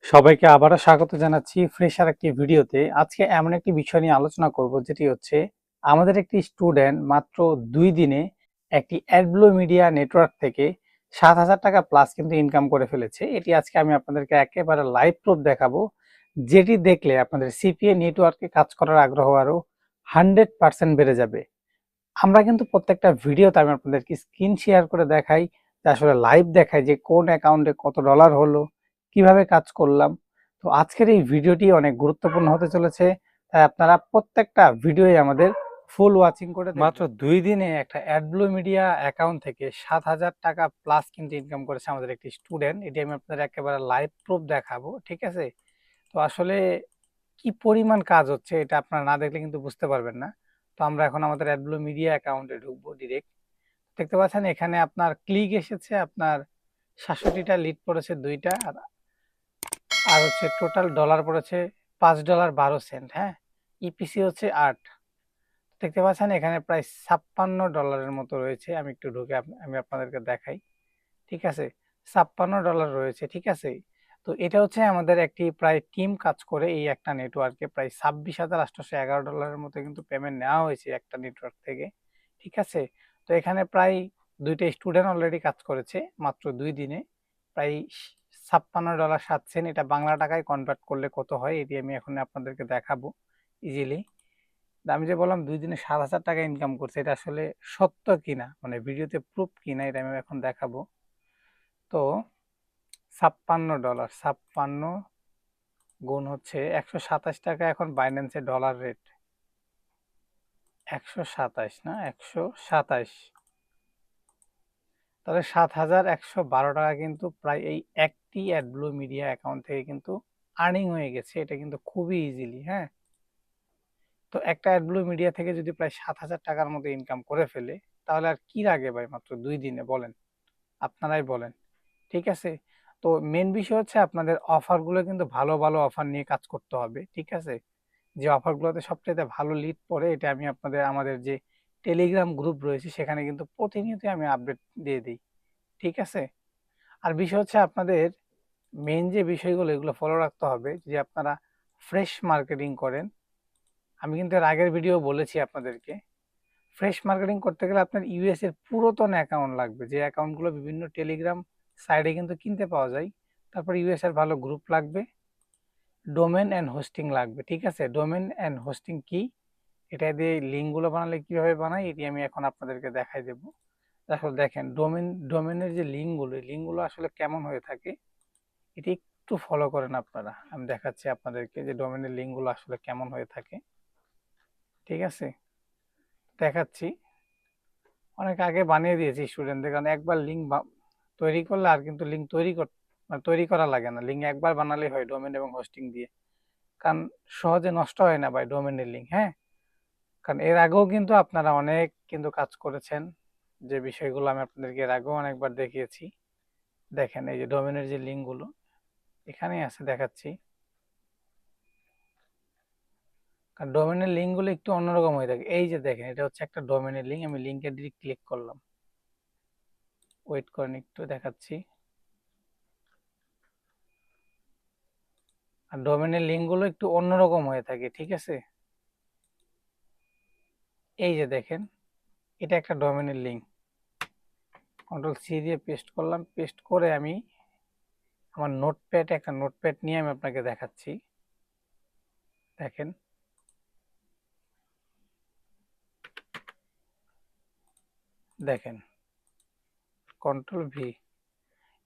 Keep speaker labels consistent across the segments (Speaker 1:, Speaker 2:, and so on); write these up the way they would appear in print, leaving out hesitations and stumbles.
Speaker 1: সবাইকে আবারও স্বাগত জানাচ্ছি ফ্রেশার একটি ভিডিওতে। আজকে এমন একটি বিষয় নিয়ে আলোচনা করব, যেটি হচ্ছে আমাদের একটি স্টুডেন্ট মাত্র 2 দিনে একটি অ্যাডব্লু মিডিয়া নেটওয়ার্ক থেকে 7,000 টাকা প্লাস কিন্তু ইনকাম করে ফেলেছে। এটি আজকে আমি আপনাদেরকে একেবারে লাইভ প্রুফ দেখাবো, যেটি দেখলে আপনাদের সিপিএ নেটওয়ার্কে কাজ করার আগ্রহ আরও 100% বেড়ে যাবে। আমরা কিন্তু প্রত্যেকটা ভিডিওতে আমি আপনাদেরকে স্ক্রিন শেয়ার করে দেখাই, যে আসলে লাইভ দেখাই যে কোন অ্যাকাউন্টে কত ডলার হলো, কিভাবে কাজ করলাম। তো আজকের এই ভিডিওটি অনেক গুরুত্বপূর্ণ হতে চলেছে, তাই আপনারা প্রত্যেকটা ভিডিওই আমাদের ফুল ওয়াচিং করে দেখবেন। মাত্র 2 দিনে একটা অ্যাডব্লু মিডিয়া অ্যাকাউন্ট থেকে 7,000 টাকা প্লাস কিন্তু ইনকাম করেছে আমাদের একটি স্টুডেন্ট। এটি আমি আপনাদের একেবারে লাইভ প্রুফ দেখাবো, ঠিক আছে? তো আসলে কি পরিমাণ কাজ হচ্ছে এটা আপনারা না দেখলে কিন্তু বুঝতে পারবেন না। তো আমরা এখন আমাদের অ্যাডব্লু মিডিয়া অ্যাকাউন্টে ঢুকবো ডিরেক্ট। দেখতে পাচ্ছেন এখানে আপনার ক্লিক এসেছে, আপনার 67টা লিড পড়েছে 2টা, আর হচ্ছে টোটাল ডলার পড়েছে $5.12। হ্যাঁ, ইপিসি হচ্ছে 8। দেখতে পাচ্ছেন এখানে প্রায় $56 মতো রয়েছে। আমি একটু ঢুকে আমি আপনাদেরকে দেখাই, ঠিক আছে? $56 রয়েছে, ঠিক আছে? তো এটা হচ্ছে আমাদের একটি প্রায় টিম কাজ করে এই একটা নেটওয়ার্কে প্রায় $26,811 মতো কিন্তু পেমেন্ট নেওয়া হয়েছে একটা নেটওয়ার্ক থেকে, ঠিক আছে? তো এখানে প্রায় 2টা স্টুডেন্ট অলরেডি কাজ করেছে মাত্র 2 দিনে, প্রায় $56.07। এটা বাংলা টাকায় কনভার্ট করলে কত হয় এটি আমি এখন আপনাদেরকে দেখাবো ইজিলি। আমি যে বললাম 2 দিনে 7,000 টাকা ইনকাম করছে, এটা আসলে সত্য কিনা, মানে ভিডিওতে প্রুফ কিনা, এটা আমি এখন দেখাবো। তো $56, 56 গুণ হচ্ছে 127 টাকা, এখন বাইন্যান্সে ডলার রেট 127 না 127, তাহলে 7,112 টাকা কিন্তু প্রায় এই একটি অ্যাডব্লু মিডিয়া অ্যাকাউন্ট থেকে কিন্তু আর্নিং হয়ে গেছে। এটা কিন্তু খুবই ইজিলি। হ্যাঁ, তো একটা অ্যাডব্লু মিডিয়া থেকে যদি প্রায় 7,000 টাকার মতো ইনকাম করে ফেলে, তাহলে আর কি লাগে ভাই মাত্র 2 দিনে, বলেন? আপনারাই বলেন, ঠিক আছে? তো মেন বিষয় হচ্ছে আপনাদের অফারগুলো কিন্তু ভালো ভালো অফার নিয়ে কাজ করতে হবে, ঠিক আছে? যে অফারগুলোতে সবচেয়ে ভালো লিড পড়ে, এটা আমি আপনাদের আমাদের যে টেলিগ্রাম গ্রুপ রয়েছে সেখানে কিন্তু প্রতিনিয়ত আমি আপডেট দিয়ে দিই, ঠিক আছে? আর বিষয় হচ্ছে আপনাদের মেন যে বিষয়গুলো এগুলো ফলো রাখতে হবে। যে আপনারা ফ্রেশ মার্কেটিং করেন, আমি কিন্তু এর আগের ভিডিও বলেছি আপনাদেরকে, ফ্রেশ মার্কেটিং করতে গেলে আপনার ইউএস এর পুরাতন অ্যাকাউন্ট লাগবে, যে অ্যাকাউন্টগুলো বিভিন্ন টেলিগ্রাম সাইটে কিন্তু কিনতে পাওয়া যায়। তারপর ইউএস এর ভালো গ্রুপ লাগবে, ডোমেন অ্যান্ড হোস্টিং লাগবে, ঠিক আছে? ডোমেন অ্যান্ড হোস্টিং কি, এটা দিয়ে লিঙ্কগুলো বানালে কিভাবে বানাই এটি আমি এখন আপনাদেরকে দেখাই দেব। আসলে দেখেন ডোমেনের যে লিঙ্কগুলো আসলে কেমন হয়ে থাকে, এটি একটু ফলো করেন আপনারা। আমি দেখাচ্ছি আপনাদেরকে যে ডোমেনের লিঙ্কগুলো আসলে কেমন হয়ে থাকে, ঠিক আছে? দেখাচ্ছি। অনেক আগে বানিয়ে দিয়েছি স্টুডেন্টদের, কারণ একবার লিঙ্ক তৈরি করলে আর কিন্তু লিঙ্ক তৈরি করা লাগে না। লিঙ্ক একবার বানালেই হয় ডোমেন এবং হোস্টিং দিয়ে, কারণ সহজে নষ্ট হয় না ভাই ডোমেনের লিঙ্ক। হ্যাঁ, কারণ এর আগেও কিন্তু আপনারা অনেক কিন্তু কাজ করেছেন, যে বিষয়গুলো আমি আপনাদেরকে এর আগেও অনেকবার দেখিয়েছি। দেখেন এই যে ডোমেনের যে লিঙ্কগুলো এখানেই আছে, দেখাচ্ছি। কারণ ডোমেনের লিঙ্কগুলো একটু অন্যরকম হয়ে থাকে। এই যে দেখেন, এটা হচ্ছে একটা ডোমেনের লিঙ্ক, আমি লিঙ্কে ডিরেক্ট ক্লিক করলাম, ওয়েট করেন একটু দেখাচ্ছি। আর ডোমেনের লিঙ্কগুলো একটু অন্যরকম হয়ে থাকে, ঠিক আছে? এই যে দেখেন, এটা একটা ডোমেনের লিঙ্ক, কন্ট্রোল সি দিয়ে পেস্ট করলাম, পেস্ট করে আমি আমার একটা নোটপ্যাড নিয়ে আমি আপনাকে দেখাচ্ছি। দেখেন, দেখেন কন্ট্রোল ভি,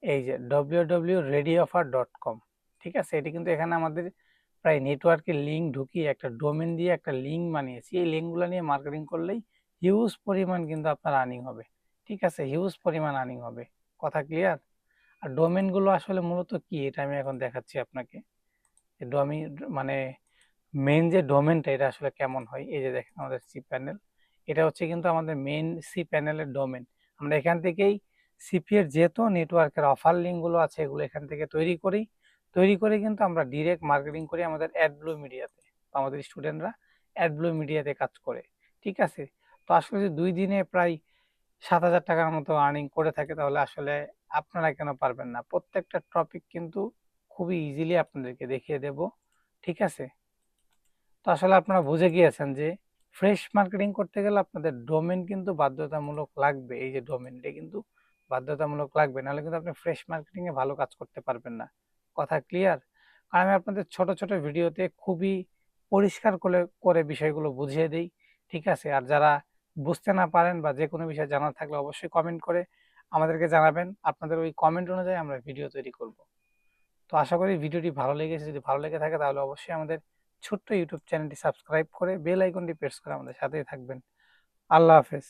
Speaker 1: এই যে www.readyoffer.com, ঠিক আছে? এটি কিন্তু এখানে আমাদের প্রায় নেটওয়ার্কের লিঙ্ক ঢুকিয়ে একটা ডোমেন দিয়ে একটা লিঙ্ক বানিয়েছি। এই লিঙ্কগুলো নিয়ে মার্কেটিং করলেই হিউজ পরিমাণ কিন্তু আপনার আর্নিং হবে, ঠিক আছে? হিউজ পরিমাণ আর্নিং হবে। কথা ক্লিয়ার? আর ডোমেনগুলো আসলে মূলত কি এটা আমি এখন দেখাচ্ছি আপনাকে। মানে মেন যে ডোমেনটা এটা আসলে কেমন হয়, এই যে দেখেন আমাদের সি প্যানেল, এটা হচ্ছে কিন্তু আমাদের মেন সি প্যানেলের ডোমেন। আমরা এখান থেকেই সিপি এর যেহেতু নেটওয়ার্কের অফার লিঙ্কগুলো আছে এগুলো এখান থেকে তৈরি করে কিন্তু আমরা ডিরেক্ট মার্কেটিং করি আমাদের অ্যাডব্লু মিডিয়াতে। আমাদের স্টুডেন্টরা অ্যাডব্লু মিডিয়াতে কাজ করে, ঠিক আছে? তো আসলে যে 2 দিনে প্রায় 7,000 টাকার মতো আর্নিং করে থাকে, তাহলে আসলে আপনারা কেন পারবেন না? প্রত্যেকটা টপিক কিন্তু খুবই ইজিলি আপনাদেরকে দেখিয়ে দেব। ঠিক আছে? তো আসলে আপনারা বুঝে গিয়েছেন যে ফ্রেশ মার্কেটিং করতে গেলে আপনাদের ডোমেন কিন্তু বাধ্যতামূলক লাগবে। এই যে ডোমেনটা কিন্তু বাধ্যতামূলক লাগবে, নাহলে কিন্তু আপনি ফ্রেশ মার্কেটিং এ ভালো কাজ করতে পারবেন না। কথা ক্লিয়ার? আর আমি আপনাদের ছোট ছোট ভিডিওতে খুবই পরিষ্কার করে করে বিষয়গুলো বুঝিয়ে দেই। ঠিক আছে? আর যারা বুঝতে না পারেন বা যে কোনো বিষয় জানার থাকলে অবশ্যই কমেন্ট করে আমাদেরকে জানাবেন। আপনাদের ওই কমেন্ট অনুযায়ী আমরা ভিডিও তৈরি করব। তো আশা করি ভিডিওটি ভালো লেগেছে। যদি ভালো লেগে থাকে তাহলে অবশ্যই আমাদের ছোট্ট ইউটিউব চ্যানেলটি সাবস্ক্রাইব করে বেল আইকনটি প্রেস করে আমাদের সাথেই থাকবেন। আল্লাহ হাফেজ।